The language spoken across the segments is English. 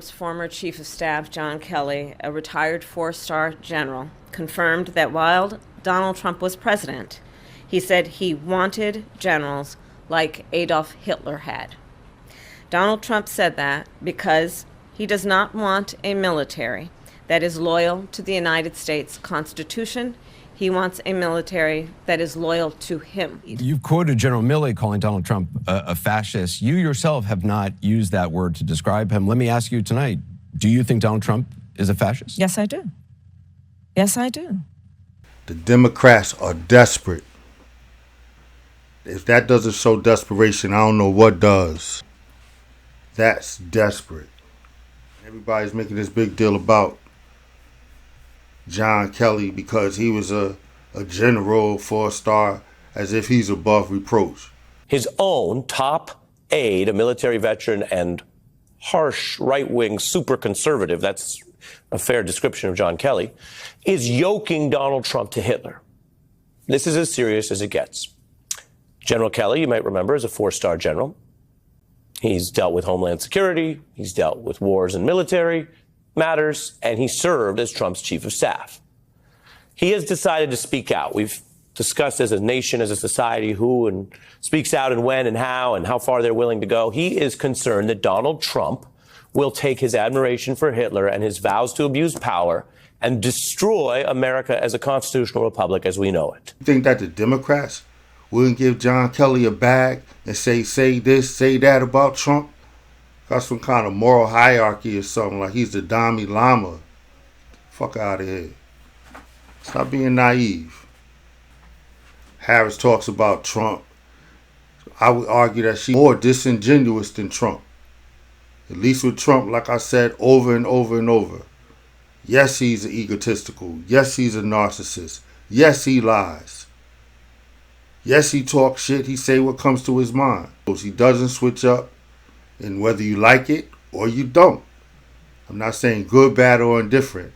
Trump's former chief of staff, John Kelly, a retired four-star general, confirmed that while Donald Trump was president, he said he wanted generals like Adolf Hitler had. Donald Trump said that because he does not want a military that is loyal to the United States Constitution. He wants a military that is loyal to him. You've quoted General Milley calling Donald Trump a fascist. You yourself have not used that word to describe him. Let me ask you tonight, do you think Donald Trump is a fascist? Yes, I do. Yes, I do. The Democrats are desperate. If that doesn't show desperation, I don't know what does. That's desperate. Everybody's making this big deal about John Kelly because he was a general, four-star, as if he's above reproach. His own top aide, a military veteran and harsh right-wing super conservative, that's a fair description of John Kelly, is yoking Donald Trump to Hitler. This is as serious as it gets. General Kelly, you might remember, is a four-star general. He's dealt with Homeland Security, he's dealt with wars and military matters, and he served as Trump's chief of staff. He has decided to speak out. We've discussed as a nation, as a society, who and speaks out and when and how far they're willing to go. He is concerned that Donald Trump will take his admiration for Hitler and his vows to abuse power and destroy America as a constitutional republic as we know it. You think that the Democrats wouldn't give John Kelly a bag and say this, say that about Trump? Got some kind of moral hierarchy or something, like he's the Dalai Lama. Fuck out of here. Stop being naive. Harris talks about Trump. I would argue that she's more disingenuous than Trump. At least with Trump, like I said, over and over and over. Yes, he's egotistical. Yes, he's a narcissist. Yes, he lies. Yes, he talks shit. He say what comes to his mind. He doesn't switch up. And whether you like it or you don't. I'm not saying good, bad, or indifferent.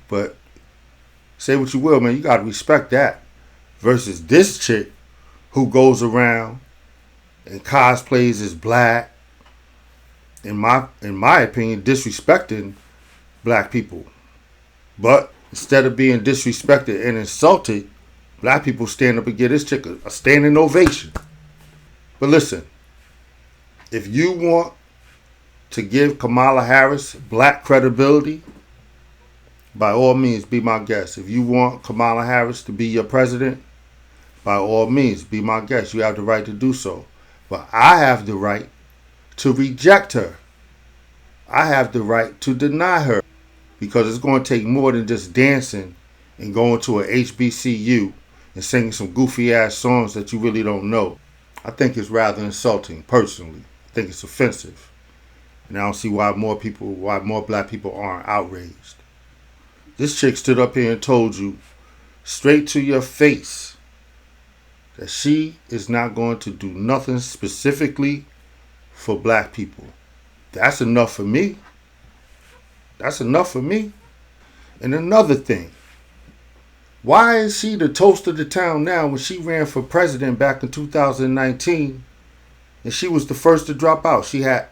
But say what you will, man. You got to respect that. Versus this chick who goes around and cosplays as black. In my opinion, disrespecting black people. But instead of being disrespected and insulted, black people stand up and give this chick a standing ovation. But listen. If you want to give Kamala Harris black credibility, by all means, be my guest. If you want Kamala Harris to be your president, by all means, be my guest. You have the right to do so. But I have the right to reject her. I have the right to deny her. Because it's going to take more than just dancing and going to a HBCU and singing some goofy-ass songs that you really don't know. I think it's rather insulting, personally. I think it's offensive. And I don't see why more black people aren't outraged. This chick stood up here and told you straight to your face that she is not going to do nothing specifically for black people. That's enough for me. That's enough for me. And another thing, why is she the toast of the town now when she ran for president back in 2019? And she was the first to drop out. She had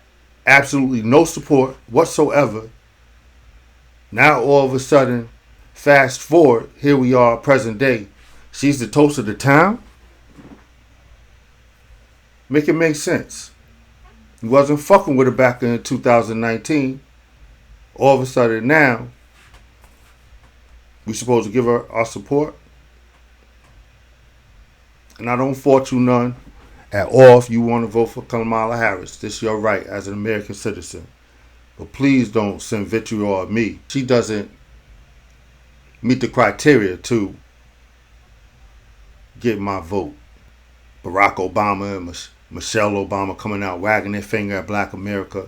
absolutely no support whatsoever. Now all of a sudden, fast forward, here we are, present day. She's the toast of the town? Make it make sense. You wasn't fucking with her back in 2019. All of a sudden now, we supposed to give her our support? And I don't fault you none at all if you want to vote for Kamala Harris. This is your right as an American citizen. But please don't send vitriol at me. She doesn't meet the criteria to get my vote. Barack Obama and Michelle Obama coming out wagging their finger at black America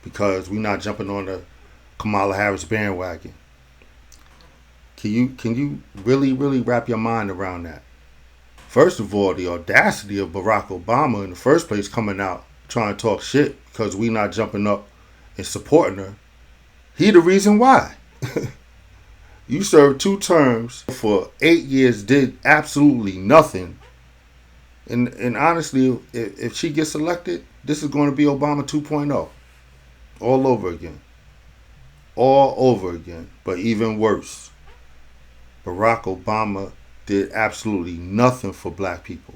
because we're not jumping on the Kamala Harris bandwagon. Can you really wrap your mind around that? First of all, the audacity of Barack Obama in the first place coming out trying to talk shit because we not jumping up and supporting her. He the reason why. You served 2 terms for 8 years, did absolutely nothing. And honestly, if she gets elected, this is going to be Obama 2.0. All over again. All over again. But even worse, Barack Obama did absolutely nothing for black people.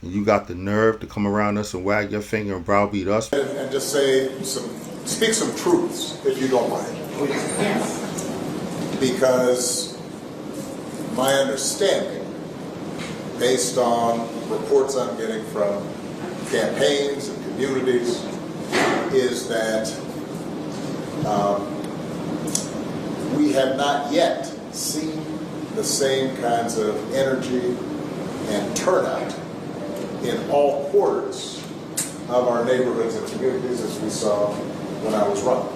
And you got the nerve to come around us and wag your finger and browbeat us. And just speak some truths, if you don't mind. Yes. Because my understanding, based on reports I'm getting from campaigns and communities, is that we have not yet seen the same kinds of energy and turnout in all quarters of our neighborhoods and communities as we saw when I was running.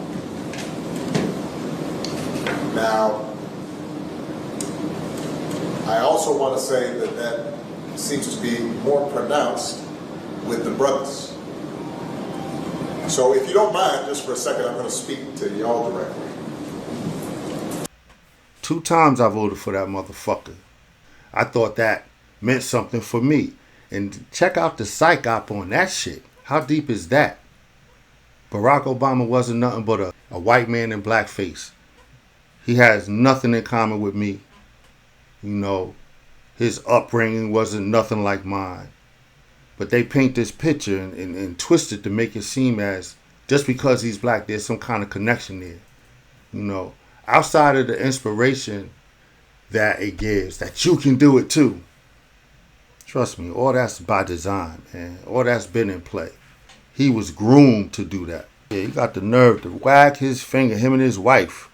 Now, I also want to say that that seems to be more pronounced with the brothers. So if you don't mind, just for a second, I'm going to speak to y'all directly. 2 times I voted for that motherfucker. I thought that meant something for me. And check out the psych op on that shit. How deep is that? Barack Obama wasn't nothing but a white man in blackface. He has nothing in common with me. You know, his upbringing wasn't nothing like mine. But they paint this picture and twist it to make it seem as just because he's black, there's some kind of connection there. You know, outside of the inspiration that it gives, that you can do it too. Trust me, all that's by design, man. All that's been in play. He was groomed to do that. Yeah, he got the nerve to wag his finger, him and his wife,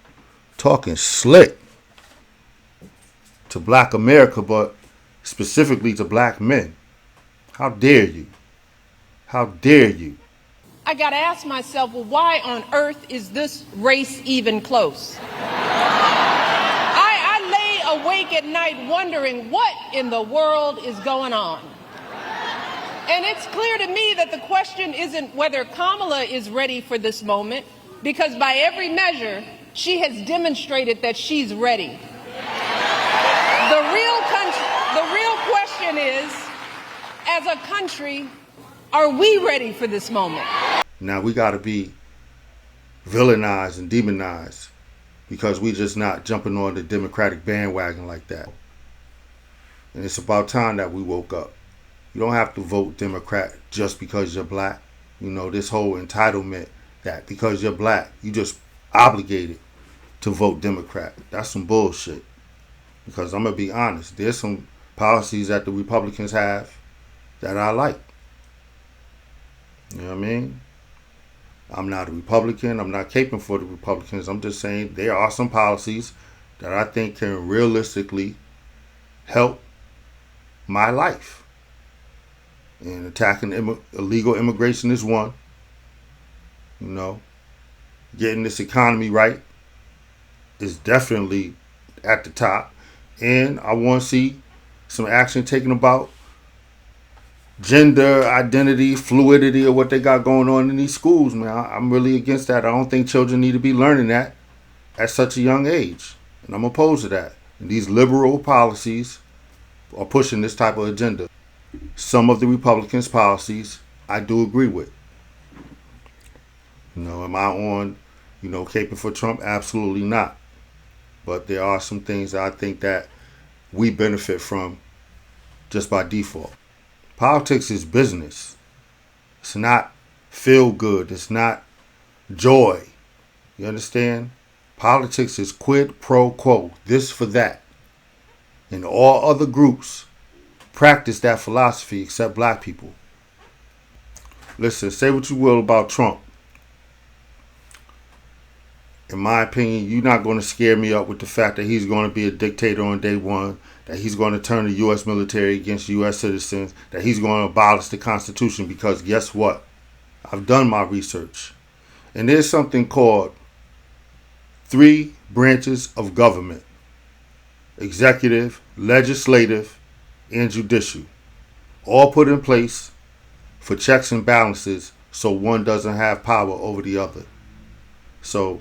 talking slick to black America, but specifically to black men. How dare you? How dare you? I got to ask myself, well, why on earth is this race even close? I lay awake at night wondering what in the world is going on. And it's clear to me that the question isn't whether Kamala is ready for this moment, because by every measure, she has demonstrated that she's ready. The real question is, as a country, are we ready for this moment? Now we got to be villainized and demonized because we just not jumping on the Democratic bandwagon like that. And it's about time that we woke up. You don't have to vote Democrat just because you're black. You know, this whole entitlement that because you're black, you just obligated to vote Democrat. That's some bullshit. Because I'm going to be honest, there's some policies that the Republicans have that I like. You know what I mean? I'm not a Republican. I'm not caping for the Republicans. I'm just saying there are some policies that I think can realistically help my life. And attacking illegal immigration is one. You know, getting this economy right is definitely at the top. And I want to see some action taken about gender identity, fluidity, or what they got going on in these schools, man. I'm really against that. I don't think children need to be learning that at such a young age. And I'm opposed to that. And these liberal policies are pushing this type of agenda. Some of the Republicans' policies I do agree with. You know, am I on, caping for Trump? Absolutely not. But there are some things that I think that we benefit from just by default. Politics is business. It's not feel good. It's not joy. You understand? Politics is quid pro quo. This for that. And all other groups practice that philosophy except black people. Listen, say what you will about Trump. In my opinion, you're not going to scare me up with the fact that he's going to be a dictator on day one, that he's going to turn the U.S. military against U.S. citizens, that he's going to abolish the Constitution, because guess what? I've done my research. And there's something called 3 branches of government: executive, legislative, and judicial. All put in place for checks and balances so one doesn't have power over the other. So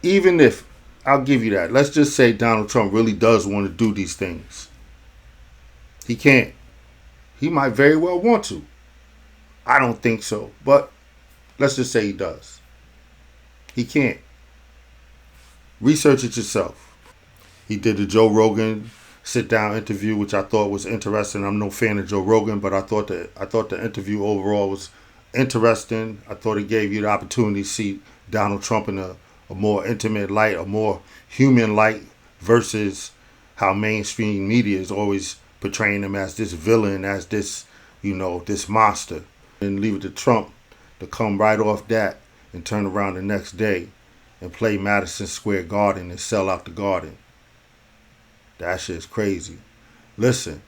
even if, I'll give you that, let's just say Donald Trump really does want to do these things. He can't. He might very well want to. I don't think so, but let's just say he does. He can't. Research it yourself. He did the Joe Rogan sit-down interview, which I thought was interesting. I'm no fan of Joe Rogan, but I thought the interview overall was interesting. I thought it gave you the opportunity to see Donald Trump in a more intimate light, a more human light, versus how mainstream media is always portraying him as this villain, as this, this monster. And leave it to Trump to come right off that and turn around the next day and play Madison Square Garden and sell out the Garden. That shit's crazy. Listen,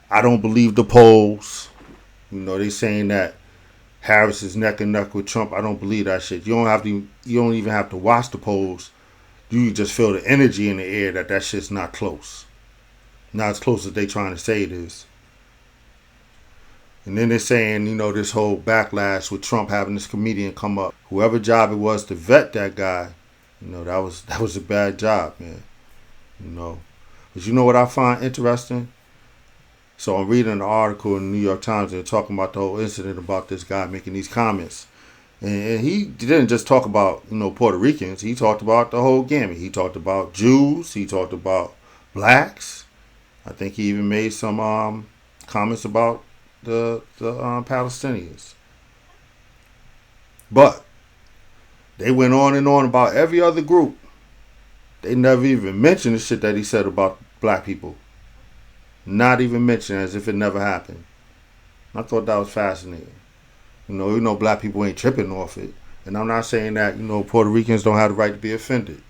I don't believe the polls. They saying that Harris is neck and neck with Trump. I don't believe that shit. You don't even have to watch the polls. You can just feel the energy in the air that shit's not close. Not as close as they trying to say it is. And then they're saying, this whole backlash with Trump having this comedian come up. Whoever job it was to vet that guy, that was a bad job, man. But you know what I find interesting? So I'm reading an article in the New York Times. They're talking about the whole incident about this guy making these comments. And he didn't just talk about, Puerto Ricans. He talked about the whole gamut. He talked about Jews. He talked about blacks. I think he even made some comments about the Palestinians. But they went on and on about every other group. They never even mentioned the shit that he said about black people. Not even mentioned, as if it never happened. I thought that was fascinating. Black people ain't tripping off it. And I'm not saying that, Puerto Ricans don't have the right to be offended.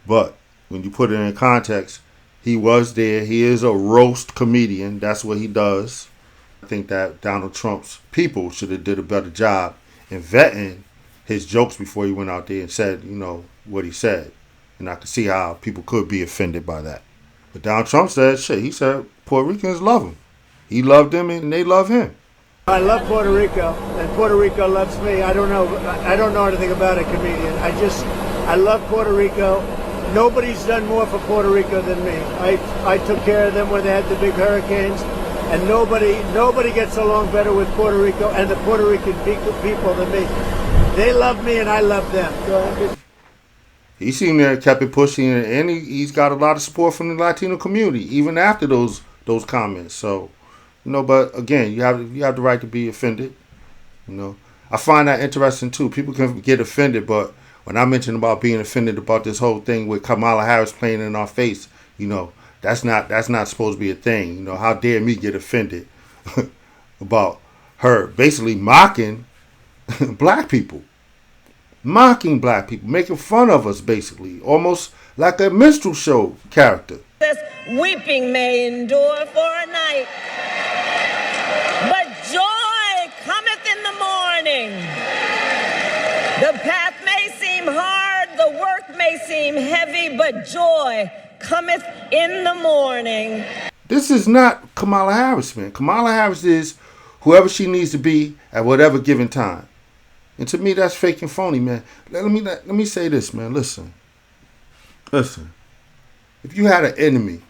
But when you put it in context, he was there. He is a roast comedian. That's what he does. I think that Donald Trump's people should have did a better job in vetting his jokes before he went out there and said, what he said. And I could see how people could be offended by that. But Donald Trump said, he said Puerto Ricans love him. He loved them and they love him. I love Puerto Rico, and Puerto Rico loves me. I don't know anything about a comedian. I love Puerto Rico. Nobody's done more for Puerto Rico than me. I took care of them when they had the big hurricanes, and nobody gets along better with Puerto Rico and the Puerto Rican people than me. They love me and I love them. Go ahead. He seemed to have kept it pushing, and he's got a lot of support from the Latino community, even after those comments. So, but again, you have the right to be offended. I find that interesting too. People can get offended, but when I mentioned about being offended about this whole thing with Kamala Harris playing in our face, that's not supposed to be a thing. How dare me get offended about her basically mocking black people. Mocking black people, making fun of us, basically, almost like a minstrel show character. Weeping may endure for a night, but joy cometh in the morning. The path may seem hard, the work may seem heavy, but joy cometh in the morning. This is not Kamala Harris, man. Kamala Harris is whoever she needs to be at whatever given time. And to me, that's fake and phony, man. Let me say this, man. Listen. If you had an enemy,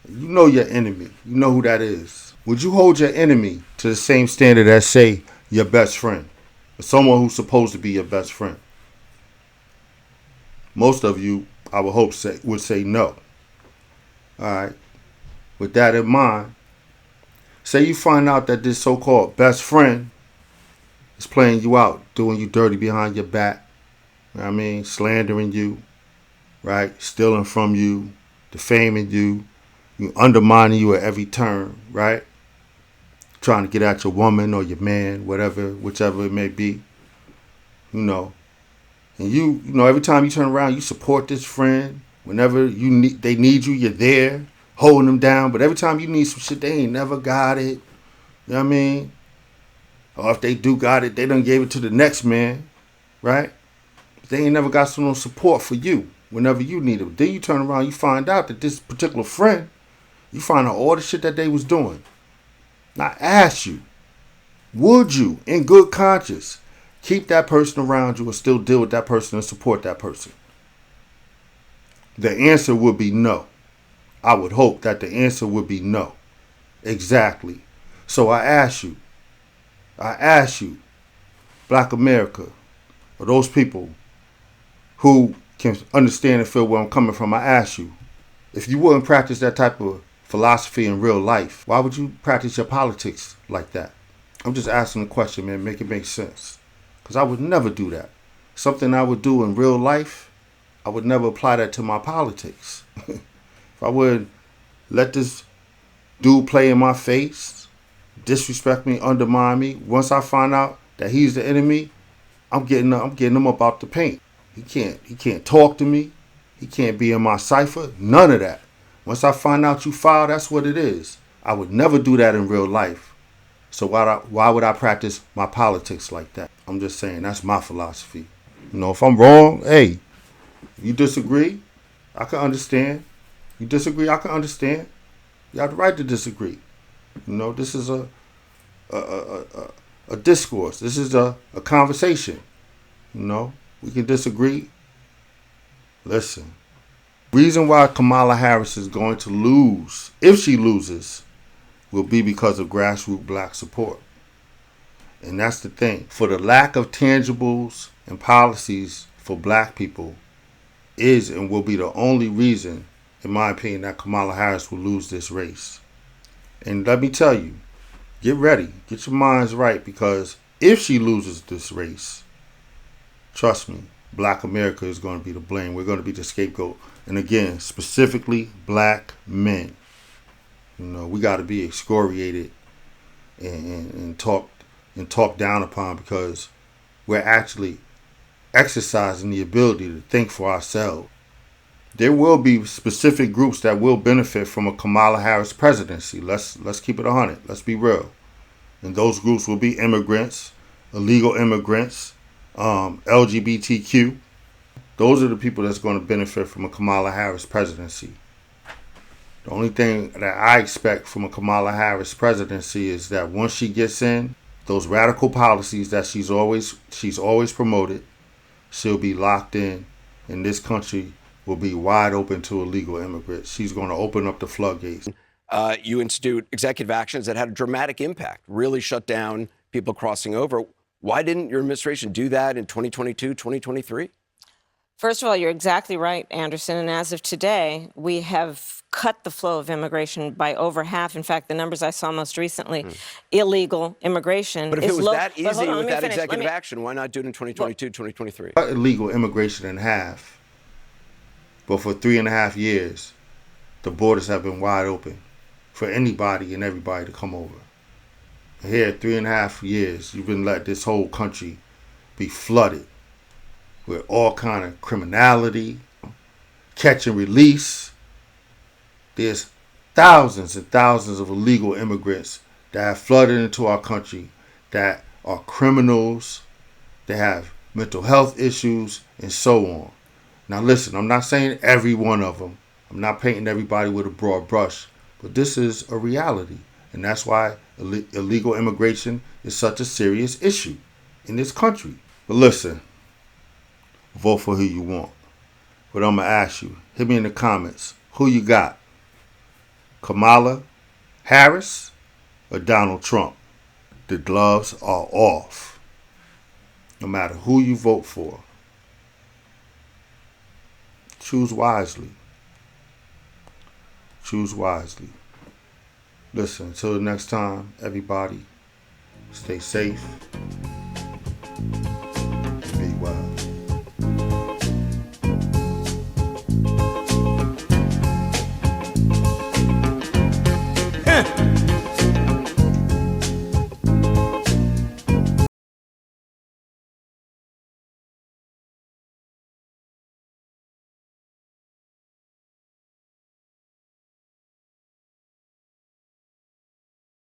you know your enemy. You know who that is. Would you hold your enemy to the same standard as, say, your best friend? Or someone who's supposed to be your best friend? Most of you, I would hope, would say no. All right. With that in mind, say you find out that this so-called best friend is playing you out, doing you dirty behind your back, slandering you, right? Stealing from you, defaming you, undermining you at every turn, right? Trying to get at your woman or your man, whichever it may be, And every time you turn around, you support this friend. Whenever they need you, you're there, holding them down. But every time you need some shit, they ain't never got it. You know what I mean? Or if they do got it, they done gave it to the next man, right? But they ain't never got some support for you whenever you need it. Then you turn around, you find out that this particular friend, you find out all the shit that they was doing. Now I ask you, would you, in good conscience, keep that person around you and still deal with that person and support that person? The answer would be no. I would hope that the answer would be no. Exactly. So I ask you, Black America, or those people who can understand and feel where I'm coming from, I ask you, if you wouldn't practice that type of philosophy in real life, why would you practice your politics like that? I'm just asking the question, man, make it make sense. Because I would never do that. Something I would do in real life, I would never apply that to my politics. If I would let this dude play in my face, disrespect me, undermine me, once I find out that he's the enemy, I'm getting him up out the paint. He can't talk to me. He can't be in my cipher. None of that. Once I find out you foul, that's what it is. I would never do that in real life. So why would I practice my politics like that? I'm just saying, that's my philosophy. You know, if I'm wrong, hey, you disagree, I can understand. You disagree, I can understand. You have the right to disagree. You know, this is a discourse. This is a conversation. You know, we can disagree. Listen, reason why Kamala Harris is going to lose, if she loses, will be because of grassroots black support. And that's the thing. For the lack of tangibles and policies for black people is and will be the only reason, in my opinion, that Kamala Harris will lose this race. And let me tell you, get ready. Get your minds right, because if she loses this race, trust me, black America is going to be to blame. We're going to be the scapegoat. And again, specifically black men. You know, we got to be excoriated and talked down upon, because we're actually exercising the ability to think for ourselves. There will be specific groups that will benefit from a Kamala Harris presidency. Let's keep it 100. Let's be real. And those groups will be immigrants, illegal immigrants, LGBTQ. Those are the people that's going to benefit from a Kamala Harris presidency. The only thing that I expect from a Kamala Harris presidency is that once she gets in, those radical policies that she's always promoted, she'll be locked in, and this country will be wide open to illegal immigrants. She's going to open up the floodgates. You institute executive actions that had a dramatic impact, really shut down people crossing over. Why didn't your administration do that in 2022, 2023? First of all, you're exactly right, Anderson. And as of today, we have cut the flow of immigration by over half. In fact, the numbers I saw most recently, illegal immigration But if is it was low. that But hold easy on, with let me that finish. executive action, why not do it in 2022, 2023? Cut illegal immigration in half. But for 3.5 years, the borders have been wide open for anybody and everybody to come over. Here, 3.5 years, you've been let this whole country be flooded with all kind of criminality, catch and release. There's thousands and thousands of illegal immigrants that have flooded into our country that are criminals, they have mental health issues, and so on. Now listen, I'm not saying every one of them. I'm not painting everybody with a broad brush, but this is a reality. And that's why illegal immigration is such a serious issue in this country. But listen, vote for who you want. But I'm going to ask you, hit me in the comments, who you got? Kamala Harris or Donald Trump? The gloves are off. No matter who you vote for, choose wisely. Choose wisely. Listen, until the next time, everybody, stay safe,